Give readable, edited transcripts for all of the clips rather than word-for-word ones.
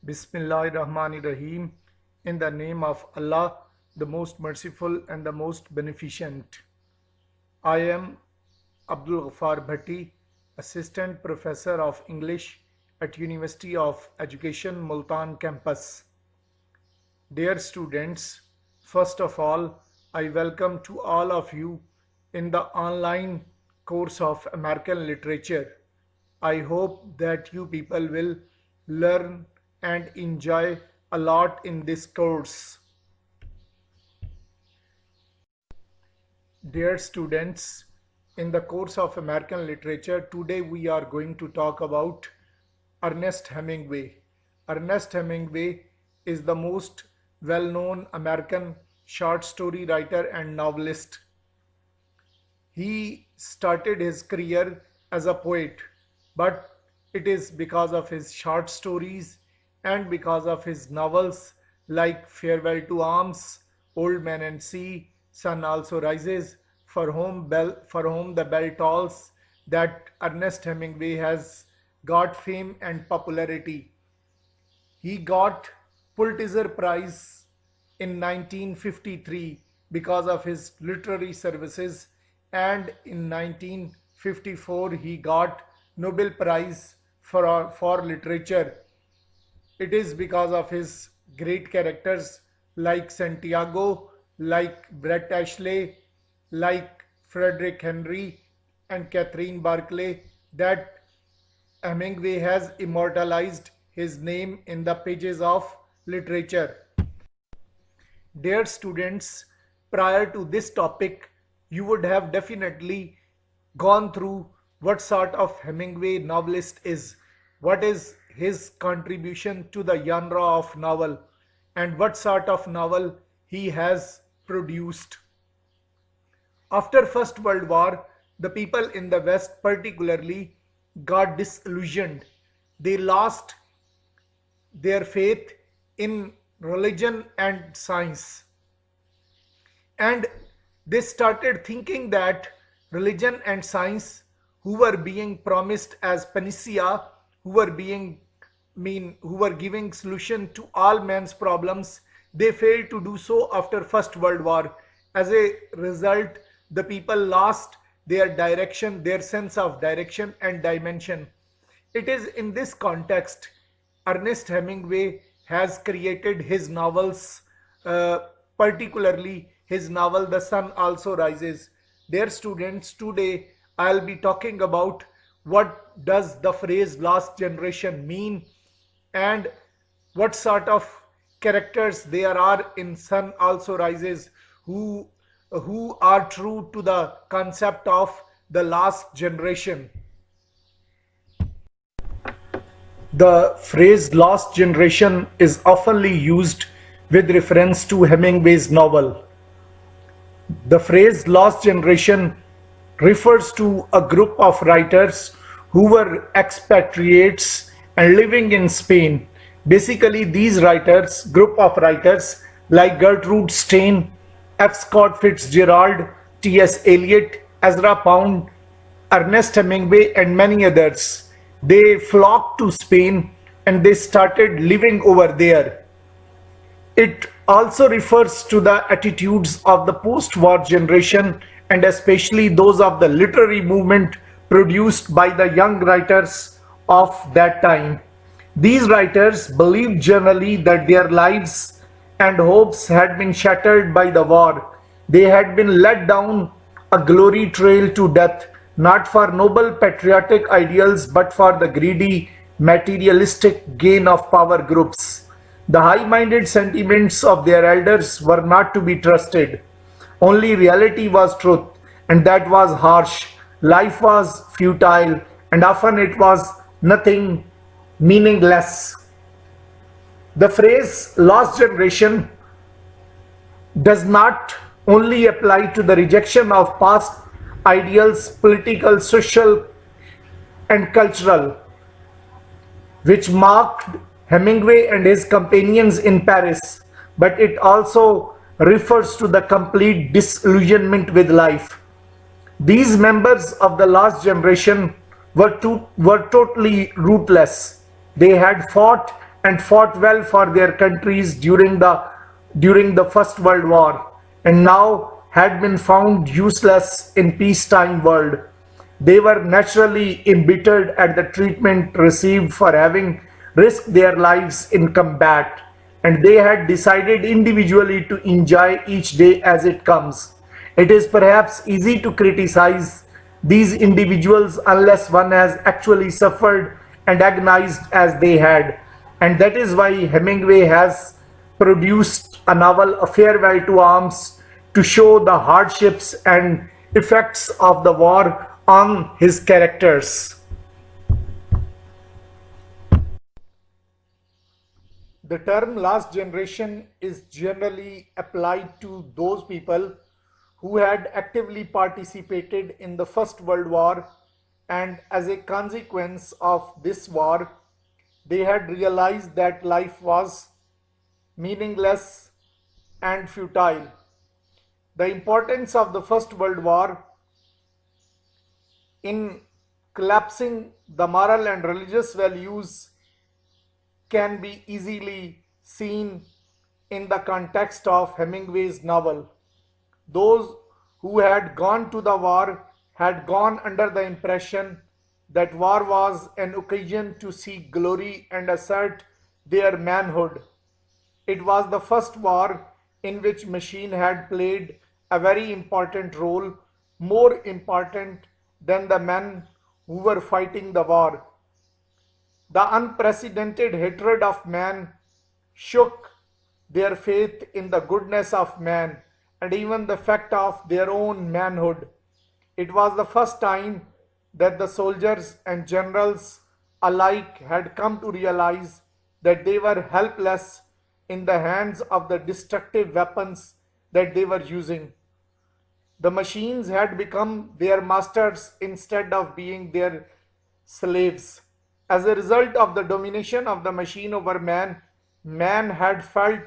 Bismillahirrahmanirrahim. In the name of Allah, the most merciful and the most beneficent. I am Abdul Ghaffar Bhatti, Assistant Professor of English at University of Education Multan campus. Dear students, first of all, I welcome to all of you in the online course of American Literature. I hope that you people will learn and enjoy a lot in this course. Dear students, in the course of American Literature, today we are going to talk about Ernest Hemingway. Ernest Hemingway is the most well-known American short story writer and novelist. He started his career as a poet, but it is because of his short stories and because of his novels like Farewell to Arms, Old Man and Sea, Sun Also Rises, For Whom the Bell Tolls, that Ernest Hemingway has got fame and popularity. He got Pulitzer Prize in 1953 because of his literary services, and in 1954 he got Nobel Prize for literature. It is because of his great characters like Santiago, like Brett Ashley, like Frederick Henry and Catherine Barclay that Hemingway has immortalized his name in the pages of literature. Dear students, prior to this topic, you would have definitely gone through what sort of Hemingway novelist is, what is his contribution to the genre of novel, and what sort of novel he has produced. After First World War, the people in the West particularly got disillusioned. They lost their faith in religion and science. And they started thinking that religion and science, who were being promised as panacea, who were giving solution to all man's problems, they failed to do so after First World War. As a result, the people lost their direction, their sense of direction and dimension. It is in this context Ernest Hemingway has created his novels, particularly his novel The Sun Also Rises. Dear students, today I'll be talking about what does the phrase lost generation mean and what sort of characters there are in Sun Also Rises who are true to the concept of the last generation. The phrase lost generation is oftenly used with reference to Hemingway's novel. The phrase lost generation refers to a group of writers who were expatriates and living in Spain. Basically, these group of writers like Gertrude Stein, F. Scott Fitzgerald, T.S. Eliot, Ezra Pound, Ernest Hemingway, and many others, they flocked to Spain and they started living over there. It also refers to the attitudes of the post-war generation and especially those of the literary movement produced by the young writers of that time. These writers believed generally that their lives and hopes had been shattered by the war. They had been led down a glory trail to death, not for noble patriotic ideals but for the greedy, materialistic gain of power groups. The high-minded sentiments of their elders were not to be trusted. Only reality was truth, and that was harsh. Life was futile, and often it was nothing, meaningless. The phrase lost generation does not only apply to the rejection of past ideals, political, social, and cultural, which marked Hemingway and his companions in Paris, but it also refers to the complete disillusionment with life. These members of the last generation were totally rootless. They had fought and fought well for their countries during the First World War, and now had been found useless in peacetime world. They were naturally embittered at the treatment received for having risked their lives in combat, and they had decided individually to enjoy each day as it comes. It is perhaps easy to criticize these individuals unless one has actually suffered and agonized as they had, and that is why Hemingway has produced a novel, A Farewell to Arms, to show the hardships and effects of the war on his characters. The term last generation is generally applied to those people who had actively participated in the First World War, and as a consequence of this war, they had realized that life was meaningless and futile. The importance of the First World War in collapsing the moral and religious values can be easily seen in the context of Hemingway's novel. Those who had gone to the war had gone under the impression that war was an occasion to seek glory and assert their manhood. It was the first war in which machine had played a very important role, more important than the men who were fighting the war. The unprecedented hatred of man shook their faith in the goodness of man and even the fact of their own manhood. It was the first time that the soldiers and generals alike had come to realize that they were helpless in the hands of the destructive weapons that they were using. The machines had become their masters instead of being their slaves. As a result of the domination of the machine over man, man had felt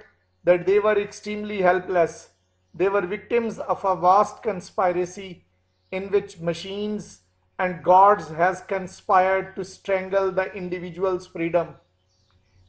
that they were extremely helpless. They were victims of a vast conspiracy in which machines and gods has conspired to strangle the individual's freedom.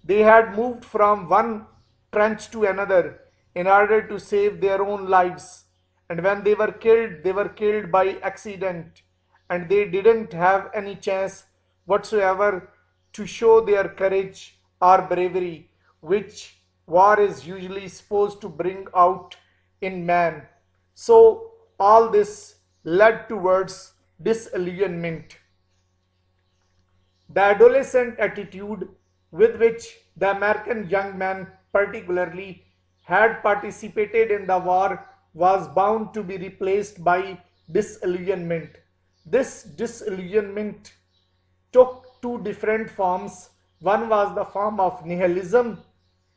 They had moved from one trench to another in order to save their own lives. And when they were killed by accident, and they didn't have any chance whatsoever to show their courage or bravery, which war is usually supposed to bring out in man. So, all this led towards disillusionment. The adolescent attitude with which the American young man, particularly, had participated in the war was bound to be replaced by disillusionment. This disillusionment took two different forms. One was the form of nihilism,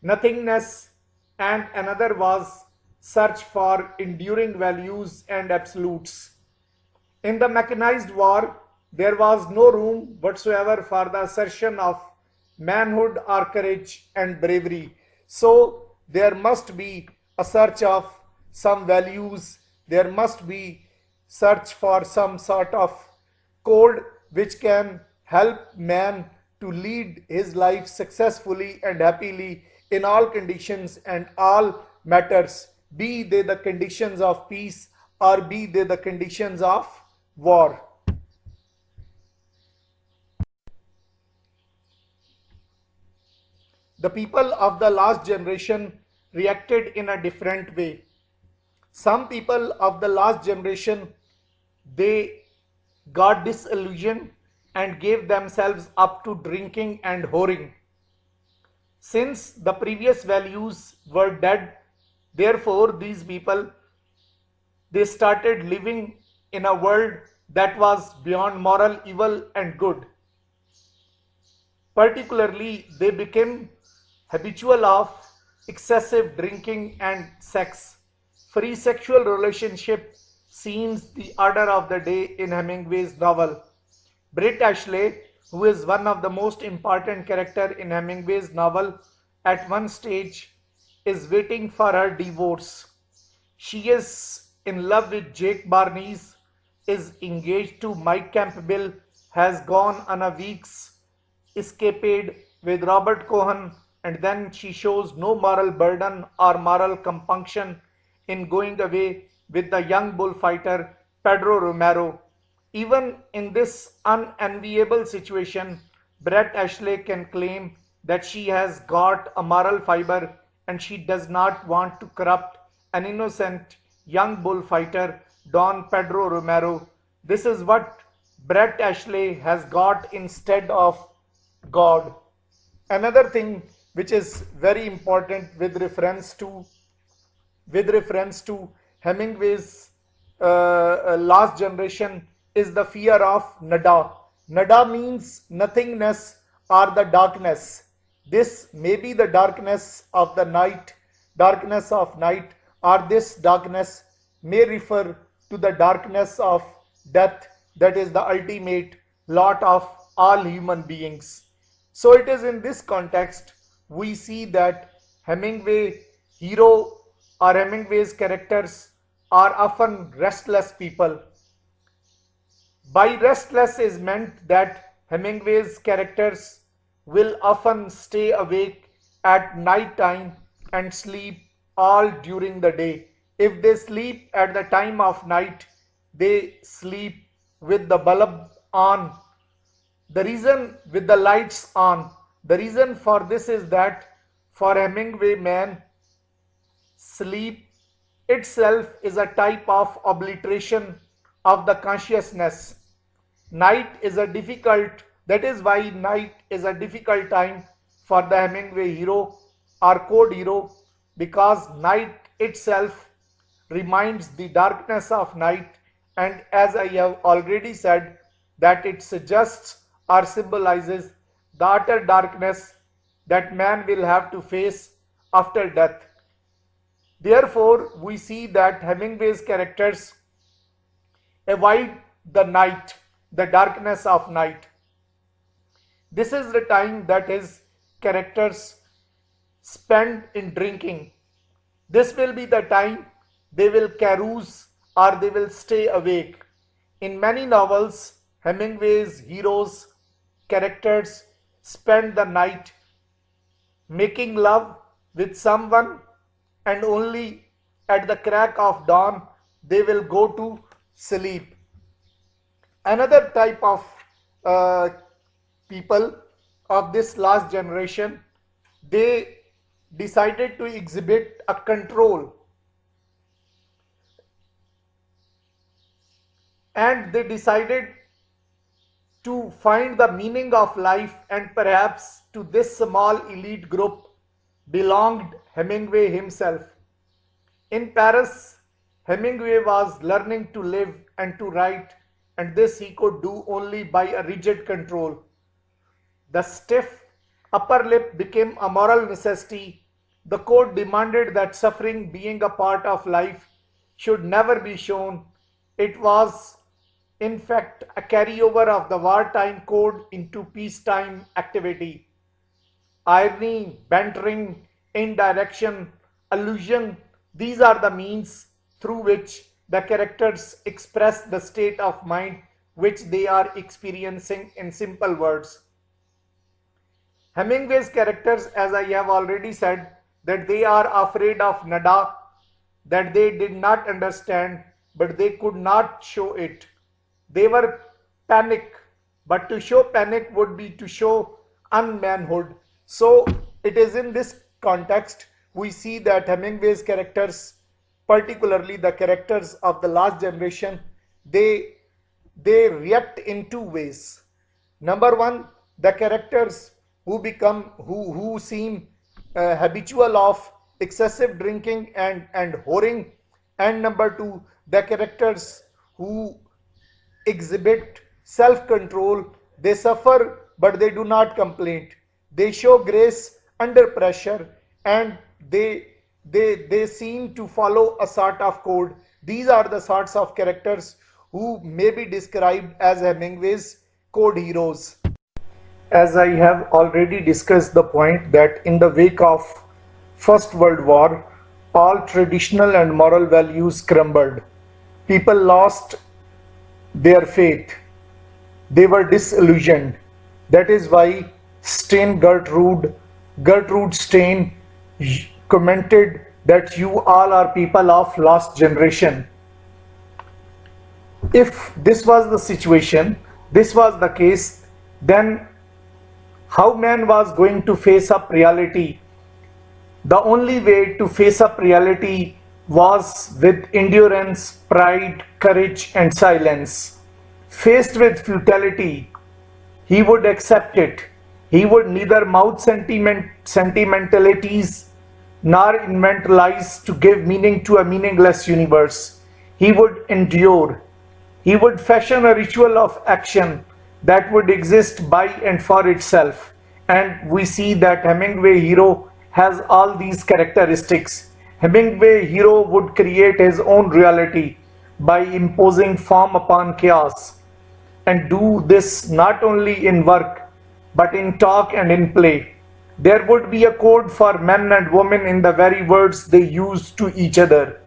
nothingness, and another was search for enduring values and absolutes. In the mechanized war, there was no room whatsoever for the assertion of manhood or courage and bravery. So there must be a search of some values, there must be search for some sort of code which can help man to lead his life successfully and happily in all conditions and all matters, be they the conditions of peace or be they the conditions of war. The people of the last generation reacted in a different way. Some people of the last generation, they got disillusioned and gave themselves up to drinking and whoring. Since the previous values were dead, therefore these people, they started living in a world that was beyond moral evil and good. Particularly, they became habitual of excessive drinking and sex. Free sexual relationship seems the order of the day in Hemingway's novel. Britt Ashley, who is one of the most important characters in Hemingway's novel, at one stage is waiting for her divorce. She is in love with Jake Barnes, is engaged to Mike Campbell, has gone on a week's escapade with Robert Cohen, and then she shows no moral burden or moral compunction in going away with the young bullfighter Pedro Romero. Even in this unenviable situation, Brett Ashley can claim that she has got a moral fiber and she does not want to corrupt an innocent young bullfighter, Don Pedro Romero. This is what Brett Ashley has got instead of God. Another thing which is very important with reference to Hemingway's last generation is the fear of nada. Nada means nothingness or the darkness. This may be the darkness of night, or this darkness may refer to the darkness of death, that is the ultimate lot of all human beings. So it is in this context we see that Hemingway hero or Hemingway's characters are often restless people. By restless is meant that Hemingway's characters will often stay awake at night time and sleep all during the day. If they sleep at the time of night, they sleep with the bulb on, the reason with the lights on. The reason for this is that for Hemingway man, sleep itself is a type of obliteration of the consciousness. Night is a difficult, that is why night is a difficult time for the Hemingway hero or code hero, because night itself reminds the darkness of night, and as I have already said, that it suggests or symbolizes the utter darkness that man will have to face after death. Therefore, we see that Hemingway's characters avoid the night, the darkness of night. This is the time that his characters spend in drinking. This will be the time they will carouse or they will stay awake. In many novels, Hemingway's heroes' characters spend the night making love with someone, and only at the crack of dawn they will go to sleep. Another type of people of this last generation, they decided to exhibit a control, and they decided to find the meaning of life, and perhaps to this small elite group belonged Hemingway himself. In Paris, Hemingway was learning to live and to write, and this he could do only by a rigid control. The stiff upper lip became a moral necessity. The code demanded that suffering, being a part of life, should never be shown. It was, in fact, a carryover of the wartime code into peacetime activity. Irony, bantering, indirection, allusion, these are the means through which the characters express the state of mind which they are experiencing in simple words. Hemingway's characters, as I have already said, that they are afraid of nada, that they did not understand, but they could not show it. They were panic, but to show panic would be to show unmanhood. So it is in this context we see that Hemingway's characters, particularly the characters of the last generation, they react in two ways. Number one, the characters who seem habitual of excessive drinking and whoring, and number two, the characters who exhibit self-control. They suffer but they do not complain. They show grace under pressure, and they seem to follow a sort of code. These are the sorts of characters who may be described as Hemingway's code heroes. As I have already discussed the point that in the wake of First World War, all traditional and moral values crumbled. People lost their faith. They were disillusioned. That is why Stein Gertrude Stein commented that you all are people of lost generation. If this was the situation, this was the case, then how man was going to face up reality? The only way to face up reality was with endurance, pride, courage, and silence. Faced with futility, he would accept it. He would neither mouth sentimentalities nor invent lies to give meaning to a meaningless universe. He would endure. He would fashion a ritual of action that would exist by and for itself. And we see that Hemingway hero has all these characteristics. Hemingway hero would create his own reality by imposing form upon chaos, and do this not only in work but in talk and in play. There would be a code for men and women in the very words they used to each other,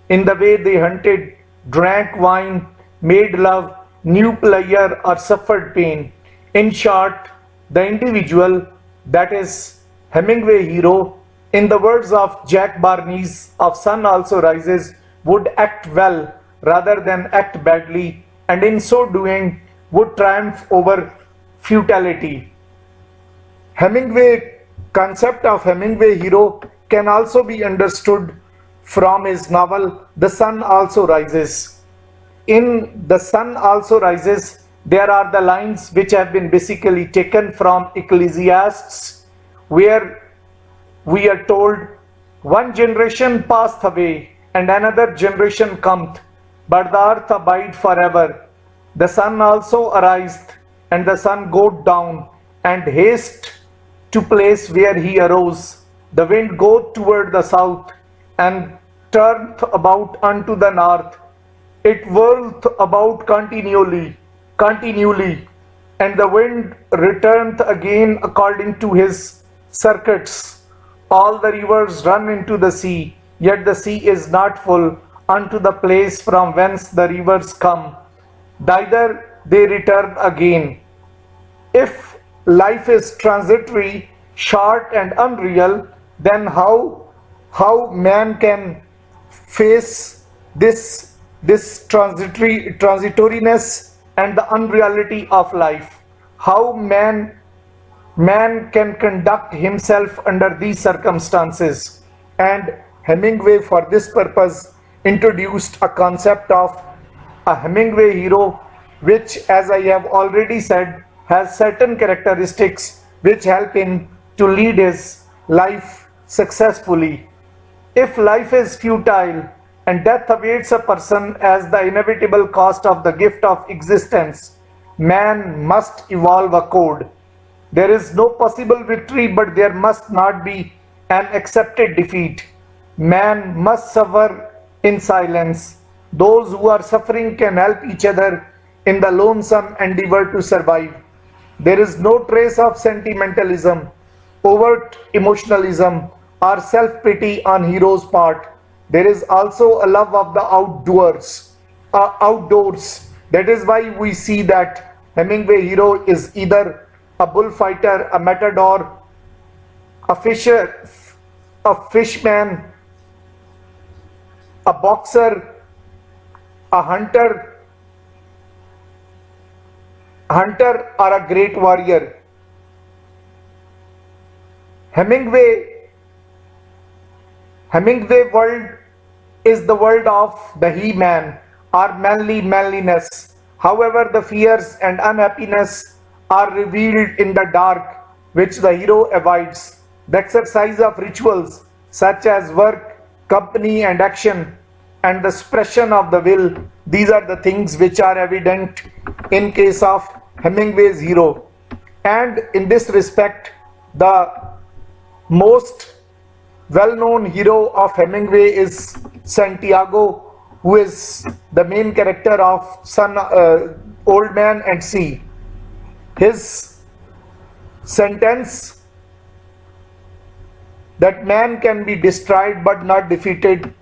in the way they hunted, drank wine, made love, knew pleasure, or suffered pain. In short, the individual, that is Hemingway hero, in the words of Jack Barnes of Sun Also Rises, would act well rather than act badly, and in so doing would triumph over futility. Hemingway concept of Hemingway hero can also be understood from his novel The Sun Also Rises. In The Sun Also Rises, there are the lines which have been basically taken from Ecclesiastes, where we are told, one generation passeth away, and another generation cometh, but the earth abide forever. The sun also ariseth, and the sun goeth down, and haste to place where he arose. The wind goeth toward the south, and turneth about unto the north. It whirleth about continually, and the wind returneth again according to his circuits. All the rivers run into the sea, yet the sea is not full unto the place from whence the rivers come. Thither they return again. If life is transitory, short, and unreal, then how man can face this transitoriness and the unreality of life? How man can conduct himself under these circumstances? And Hemingway, for this purpose, introduced a concept of a Hemingway hero, which, as I have already said, has certain characteristics which help him to lead his life successfully. If life is futile and death awaits a person as the inevitable cost of the gift of existence, man must evolve a code. There is no possible victory, but there must not be an accepted defeat. Man must suffer in silence. Those who are suffering can help each other in the lonesome endeavor to survive. There is no trace of sentimentalism, overt emotionalism, or self-pity on hero's part. There is also a love of the outdoors. That is why we see that Hemingway hero is either a bullfighter, a matador, a fisher, a fishman, a boxer, a hunter, or a great warrior. Hemingway world is the world of the he-man, or manliness. However, the fears and unhappiness are revealed in the dark, which the hero avoids. The exercise of rituals such as work, company, and action, and the suppression of the will, these are the things which are evident in case of Hemingway's hero. And in this respect, the most well-known hero of Hemingway is Santiago, who is the main character of Old Man and Sea. His sentence that man can be destroyed but not defeated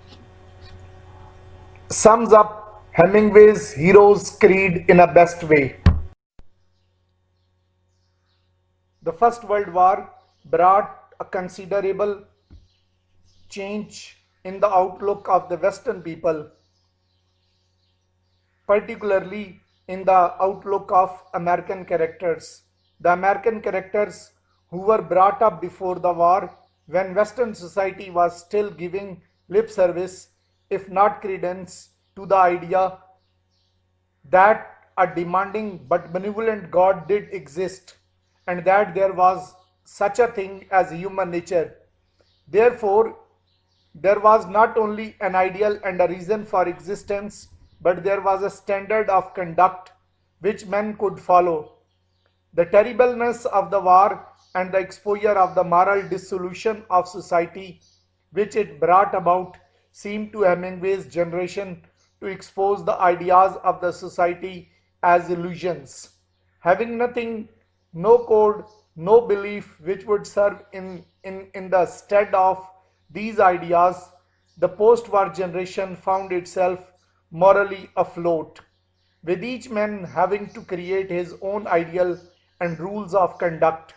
sums up Hemingway's hero's creed in a best way. The First World War brought a considerable change in the outlook of the Western people, particularly in the outlook of American characters. The American characters who were brought up before the war, when Western society was still giving lip service, if not credence, to the idea that a demanding but benevolent God did exist and that there was such a thing as human nature. Therefore, there was not only an ideal and a reason for existence, but there was a standard of conduct which men could follow. The terribleness of the war and the exposure of the moral dissolution of society which it brought about seemed to Hemingway's generation to expose the ideas of the society as illusions, having nothing, no code, no belief which would serve in the stead of these ideas. The post war generation found itself morally afloat, with each man having to create his own ideal and rules of conduct.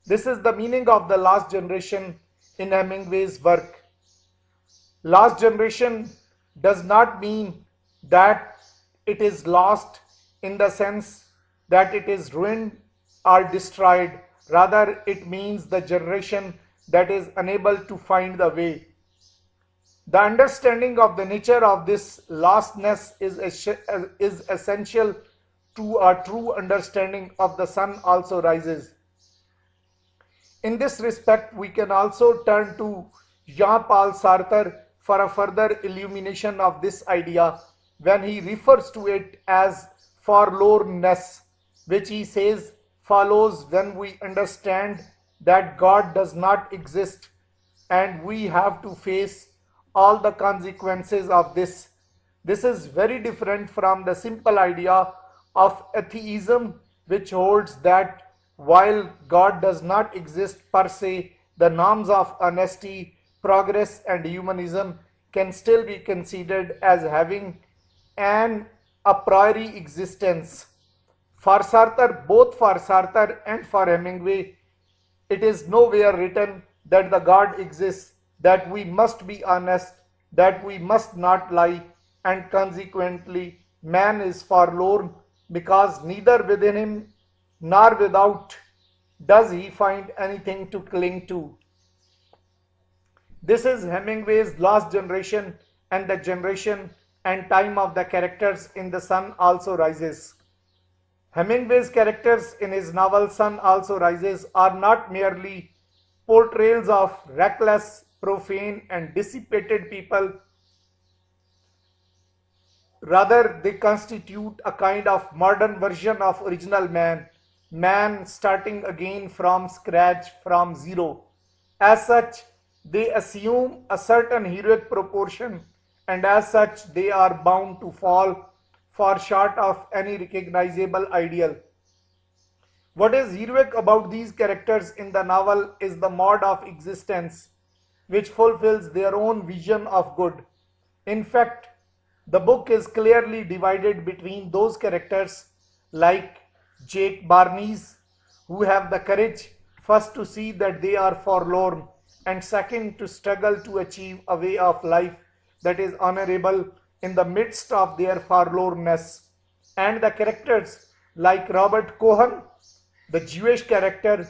This is the meaning of the last generation in Hemingway's work. Last generation does not mean that it is lost in the sense that it is ruined or destroyed. Rather, it means the generation that is unable to find the way. The understanding of the nature of this lostness is essential to a true understanding of the sun also rises. In this respect, we can also turn to Jean-Paul Sartre for a further illumination of this idea when he refers to it as forlornness, which he says follows when we understand that God does not exist and we have to face all the consequences of this. This is very different from the simple idea of atheism, which holds that while God does not exist per se, the norms of honesty, progress, and humanism can still be considered as having an a priori existence. For Sartre, both for Sartre and for Hemingway, it is nowhere written that the God exists, that we must be honest, that we must not lie, and consequently, man is forlorn because neither within him nor without does he find anything to cling to. This is Hemingway's last generation and the generation and time of the characters in The Sun Also Rises. Hemingway's characters in his novel Sun Also Rises are not merely portrayals of reckless, profane, and dissipated people. Rather, they constitute a kind of modern version of original man, man starting again from scratch, from zero. As such, they assume a certain heroic proportion, and as such, they are bound to fall far short of any recognizable ideal. What is heroic about these characters in the novel is the mode of existence which fulfills their own vision of good. In fact, the book is clearly divided between those characters like Jake Barnes, who have the courage first to see that they are forlorn and second to struggle to achieve a way of life that is honorable in the midst of their forlornness, and the characters like Robert Cohen, the Jewish character,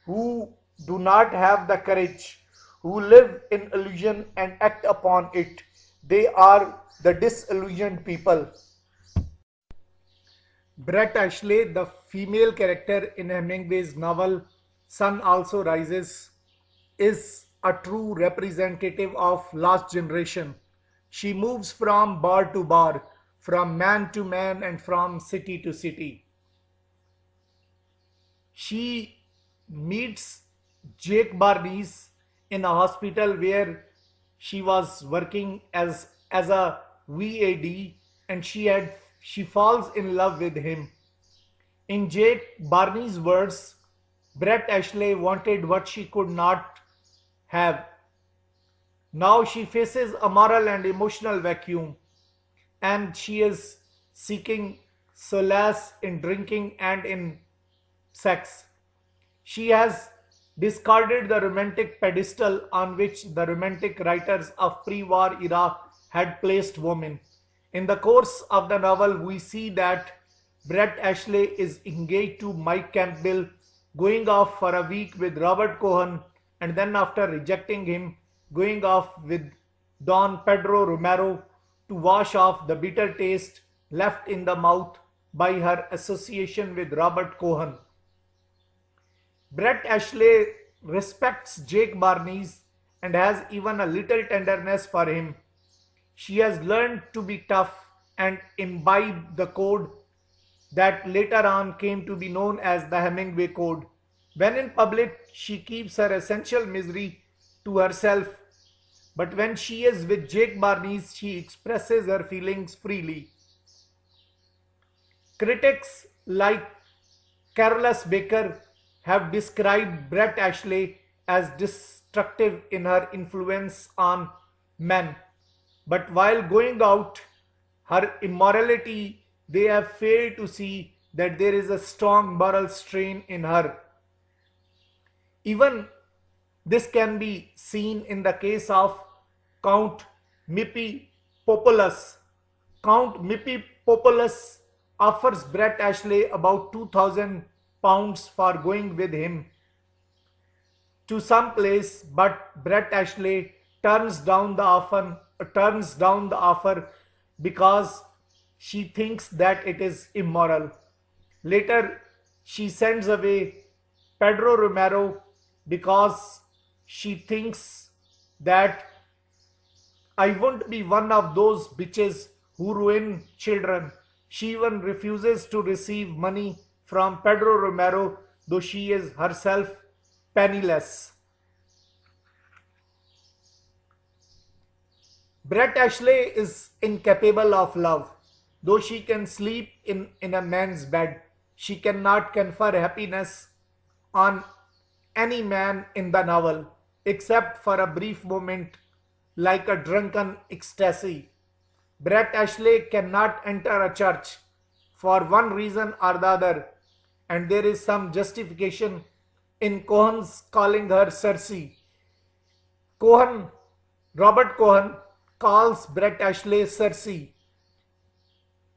who do not have the courage, who live in illusion and act upon it. They are the disillusioned people. Brett Ashley, the female character in Hemingway's novel Sun Also Rises, is a true representative of last generation. She moves from bar to bar, from man to man, and from city to city. She meets Jake Barnes in a hospital where she was working as a VAD, and she falls in love with him. In Jake Barnes' words, Brett Ashley wanted what she could not have. Now she faces a moral and emotional vacuum, and she is seeking solace in drinking and in sex. She has discarded the romantic pedestal on which the romantic writers of pre-war era had placed women. In the course of the novel, we see that Brett Ashley is engaged to Mike Campbell, going off for a week with Robert Cohen, and then after rejecting him, going off with Don Pedro Romero to wash off the bitter taste left in the mouth by her association with Robert Cohen. Brett Ashley respects Jake Barnes and has even a little tenderness for him. She has learned to be tough and imbibe the code that later on came to be known as the Hemingway Code. When in public, she keeps her essential misery to herself, but when she is with Jake Barnes, she expresses her feelings freely. Critics like Carolus Baker have described Brett Ashley as destructive in her influence on men, but while going out her immorality, they have failed to see that there is a strong moral strain in her. Even this can be seen in the case of Count Mippy Populus. Count Mippy Populus offers Brett Ashley about £2,000 for going with him to some place, but Brett Ashley turns down the offer because she thinks that it is immoral. Later, she sends away Pedro Romero because she thinks that I won't be one of those bitches who ruin children. She even refuses to receive money from Pedro Romero, though she is herself penniless. Brett Ashley is incapable of love. Though she can sleep in a man's bed, she cannot confer happiness on any man in the novel, except for a brief moment like a drunken ecstasy. Brett Ashley cannot enter a church for one reason or the other, and there is some justification in Cohen's calling her Cersei. Robert Cohen, calls Brett Ashley Cersei,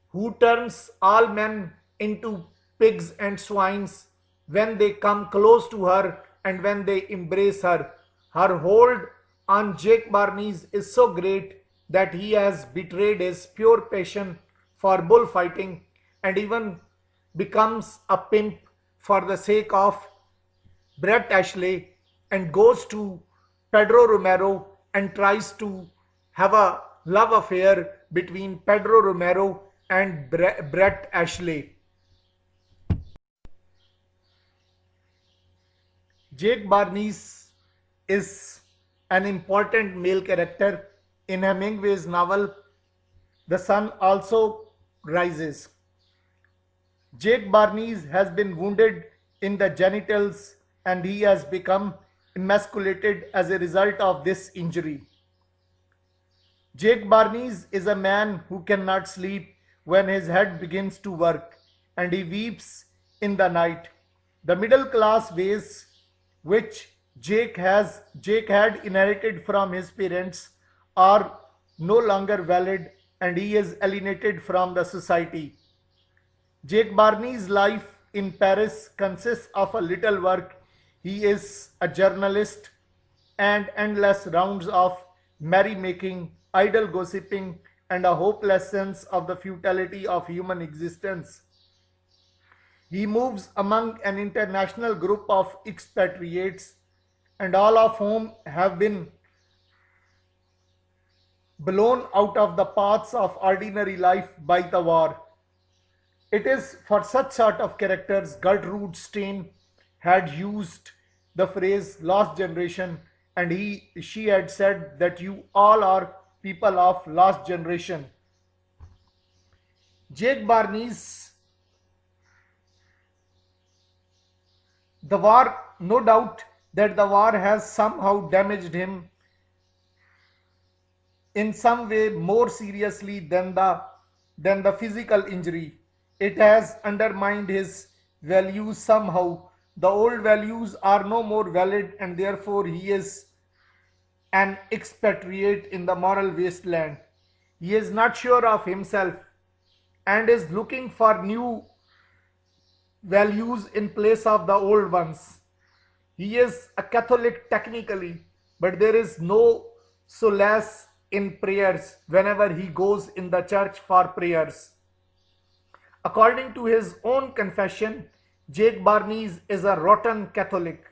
who turns all men into pigs and swines when they come close to her and when they embrace her. Her hold on Jake Barnes is so great that he has betrayed his pure passion for bullfighting and even becomes a pimp for the sake of Brett Ashley and goes to Pedro Romero and tries to have a love affair between Pedro Romero and Brett Ashley. Jake Barnes is an important male character in Hemingway's novel The Sun Also Rises. Jake Barnes has been wounded in the genitals and he has become emasculated as a result of this injury. Jake Barnes is a man who cannot sleep when his head begins to work and he weeps in the night. The middle class ways which Jake had inherited from his parents are no longer valid and he is alienated from the society. Jake Barnes' life in Paris consists of a little work. He is a journalist and endless rounds of merrymaking, idle gossiping, and a hopeless sense of the futility of human existence. He moves among an international group of expatriates, and all of whom have been blown out of the paths of ordinary life by the war. It is for such sort of characters Gertrude Stein had used the phrase lost generation, and she had said that you all are people of lost generation. Jake Barnes, the war, no doubt that the war has somehow damaged him in some way more seriously than the physical injury. It has undermined his values somehow, The old values are no more valid, and therefore he is an expatriate in the moral wasteland. He is not sure of himself and is looking for new values in place of the old ones. He is a Catholic technically, but there is no solace in prayers whenever he goes in the church for prayers. According to his own confession, Jake Barnes is a rotten Catholic.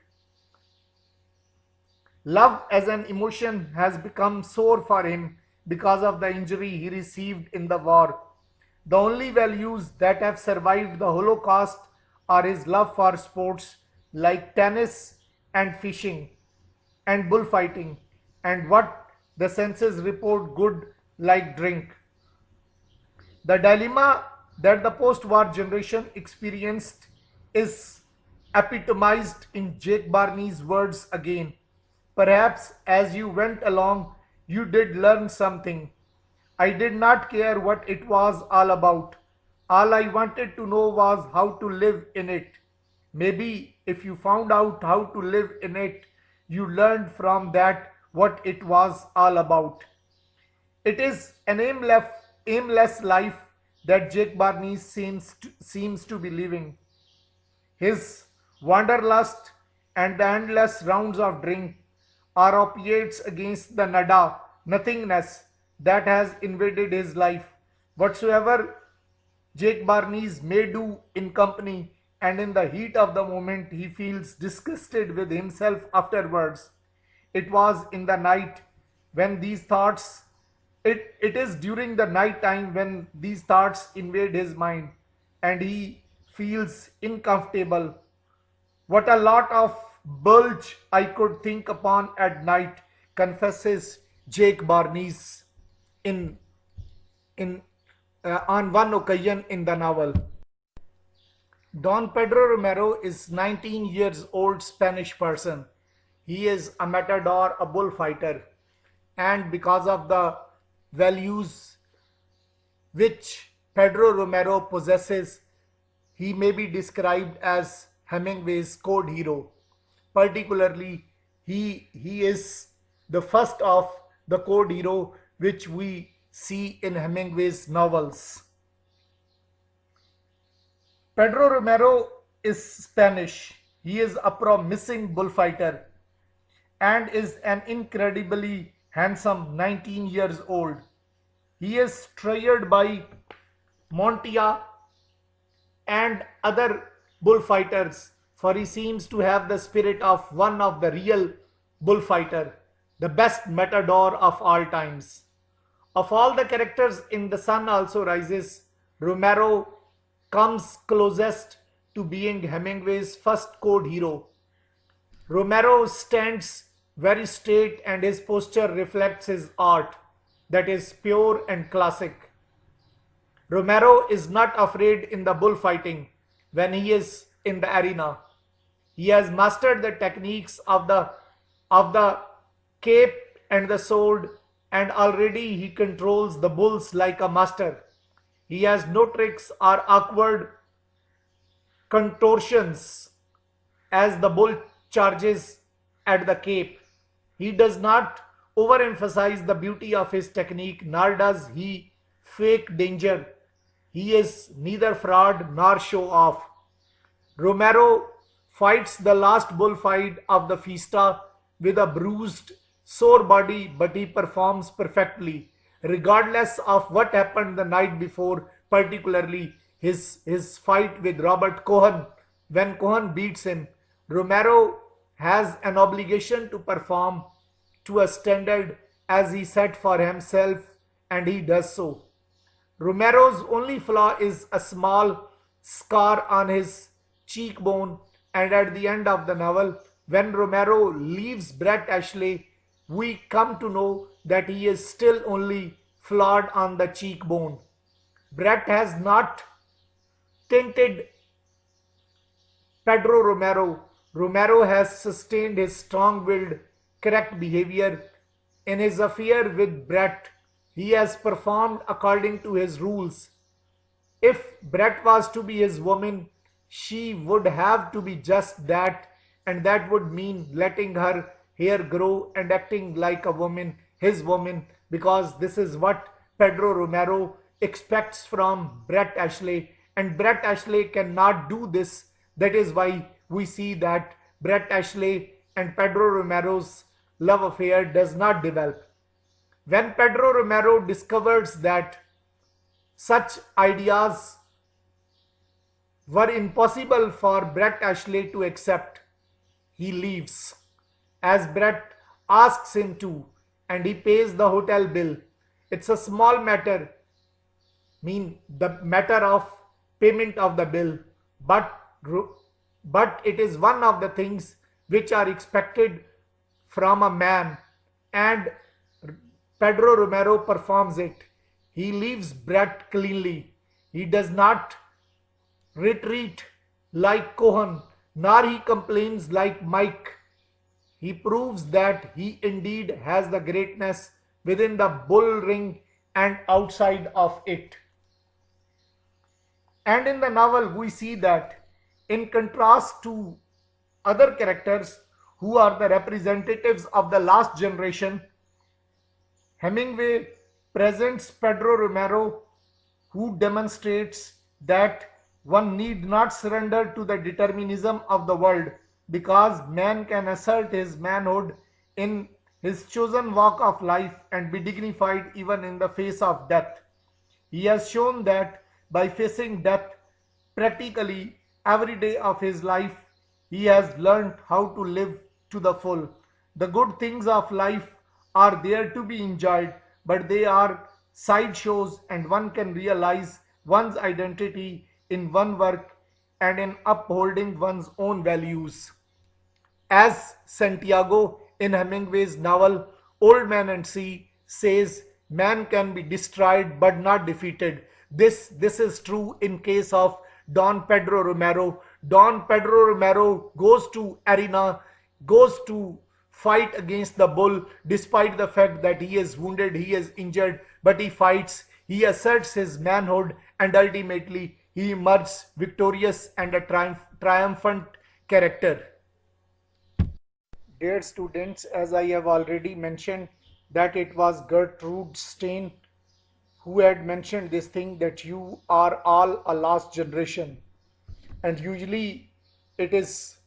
Love as an emotion has become sore for him because of the injury he received in the war. The only values that have survived the Holocaust are his love for sports like tennis and fishing and bullfighting, and what the senses report good like drink. The dilemma that the post war generation experienced is epitomized in Jake Barney's words again. Perhaps as you went along, you did learn something. I did not care what it was all about. All I wanted to know was how to live in it. Maybe if you found out how to live in it, you learned from that what it was all about. It is an aimless life that Jake Barney seems to be living. His wanderlust and the endless rounds of drink are opiates against the nada, nothingness that has invaded his life. Whatsoever Jake Barnes may do in company and in the heat of the moment, he feels disgusted with himself afterwards. It was in the night when these thoughts, it is during the night time when these thoughts invade his mind and he feels uncomfortable. What a lot of bulge I could think upon at night, confesses Jake Barnes in in on one occasion in the novel. Don Pedro Romero is 19 years old Spanish person. He is a matador, a bullfighter, and because of the values which Pedro Romero possesses, he may be described as Hemingway's code hero. Particularly, he is the first of the code hero which we see in Hemingway's novels. Pedro Romero is Spanish. He is a promising bullfighter and is an incredibly handsome 19 years old. He is trained by Montia and other bullfighters, for he seems to have the spirit of one of the real bullfighter, the best matador of all times. Of all the characters in The Sun Also Rises, Romero comes closest to being Hemingway's first code hero. Romero stands very straight and his posture reflects his art, that is pure and classic. Romero is not afraid in the bullfighting when he is in the arena. He has mastered the techniques of the cape and the sword, and already he controls the bulls like a master. He has no tricks or awkward contortions as the bull charges at the cape. He does not overemphasize the beauty of his technique, nor does he fake danger. He is neither fraud nor show off. Romero fights the last bullfight of the Fiesta with a bruised, sore body, but he performs perfectly, regardless of what happened the night before, particularly his fight with Robert Cohen. When Cohen beats him, Romero has an obligation to perform to a standard as he set for himself, and he does so. Romero's only flaw is a small scar on his cheekbone, and at the end of the novel, when Romero leaves Brett Ashley, we come to know that he is still only flawed on the cheekbone. Brett has not tainted Pedro Romero. Romero has sustained his strong-willed, correct behavior. In his affair with Brett, he has performed according to his rules. If Brett was to be his woman, she would have to be just that, and that would mean letting her hair grow and acting like a woman, his woman, because this is what Pedro Romero expects from Brett Ashley, and Brett Ashley cannot do this. That is why we see that Brett Ashley and Pedro Romero's love affair does not develop. When Pedro Romero discovers that such ideas were impossible for Brett Ashley to accept, he leaves, as Brett asks him to, and he pays the hotel bill. It's a small matter, mean the matter of payment of the bill, but it is one of the things which are expected from a man, and Pedro Romero performs it. He leaves Brett cleanly. He does not retreat like Cohen, nor he complains like Mike. He proves that he indeed has the greatness within the bull ring and outside of it. And in the novel, we see that, in contrast to other characters who are the representatives of the last generation, Hemingway presents Pedro Romero, who demonstrates that one need not surrender to the determinism of the world, because man can assert his manhood in his chosen walk of life and be dignified even in the face of death. He has shown that by facing death practically every day of his life, he has learned how to live to the full. The good things of life are there to be enjoyed, but they are sideshows, and one can realize one's identity in one work and in upholding one's own values. As Santiago in Hemingway's novel Old Man and Sea says, man can be destroyed but not defeated. This is true in case of Don Pedro Romero. Don Pedro Romero goes to arena, goes to fight against the bull despite the fact that he is wounded, he is injured, but he fights, he asserts his manhood, and ultimately he emerges victorious and a triumphant character. Dear students, as I have already mentioned, that it was Gertrude Stein who had mentioned this thing, that you are all a last generation. And usually it is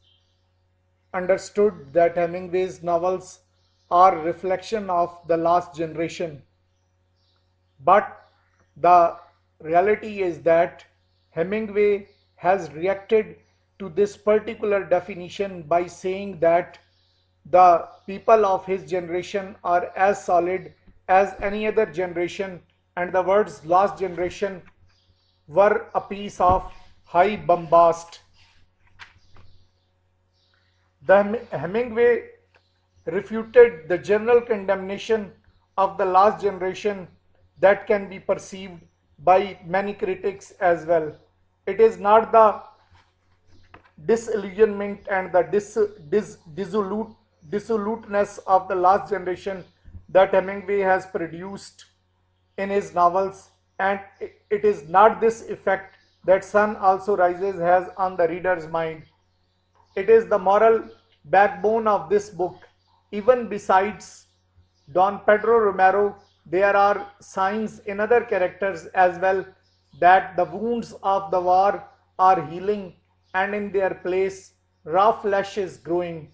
understood that Hemingway's novels are reflection of the last generation. But the reality is that Hemingway has reacted to this particular definition by saying that the people of his generation are as solid as any other generation, and the words last generation were a piece of high bombast. The Hemingway refuted the general condemnation of the last generation that can be perceived by many critics as well. It is not the disillusionment and the dissoluteness of the last generation that Hemingway has produced in his novels, and it is not this effect that Sun Also Rises has on the reader's mind. It is the moral backbone of this book. Even besides Don Pedro Romero, there are signs in other characters as well that the wounds of the war are healing, and in their place raw flesh is growing.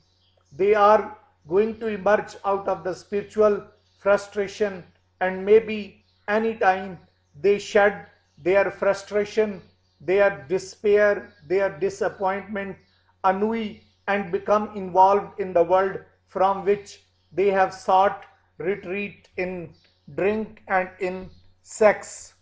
They are going to emerge out of the spiritual frustration, and maybe anytime they shed their frustration, their despair, their disappointment, ennui, and become involved in the world from which they have sought retreat in drink and in sex.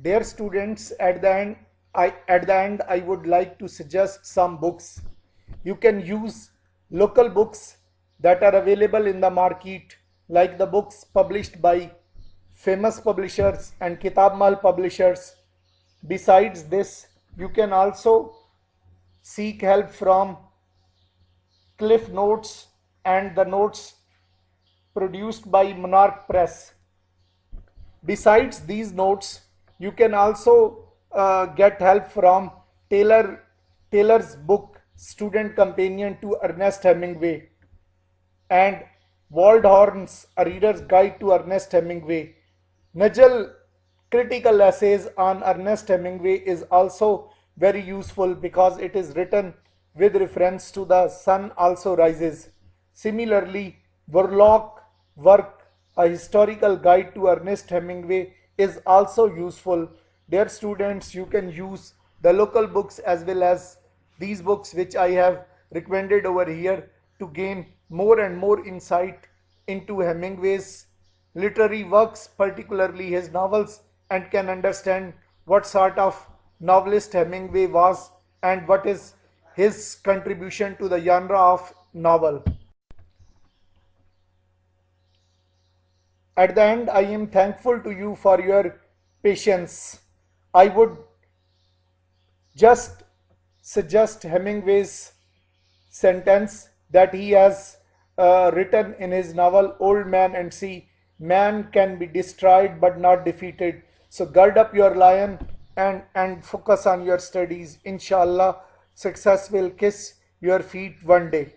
Dear students, at the end I would like to suggest some books. You can use local books that are available in the market, like the books published by famous publishers and Kitab Mal publishers. Besides this, you can also seek help from Cliff Notes and the notes produced by Monarch Press. Besides these notes, You can also get help from Taylor's book Student Companion to Ernest Hemingway and Waldhorn's A Reader's Guide to Ernest Hemingway. Nigel critical essays on Ernest Hemingway is also very useful because it is written with reference to The Sun Also Rises. Similarly, Verloc work, A Historical Guide to Ernest Hemingway, is also useful. Dear students, you can use the local books as well as these books which I have recommended over here to gain more and more insight into Hemingway's literary works, particularly his novels, and can understand what sort of novelist Hemingway was and what is his contribution to the genre of novel. At the end, I am thankful to you for your patience. I would just suggest Hemingway's sentence that he has written in his novel Old Man and Sea. Man can be destroyed but not defeated. So gird up your lion and focus on your studies. Inshallah, success will kiss your feet one day.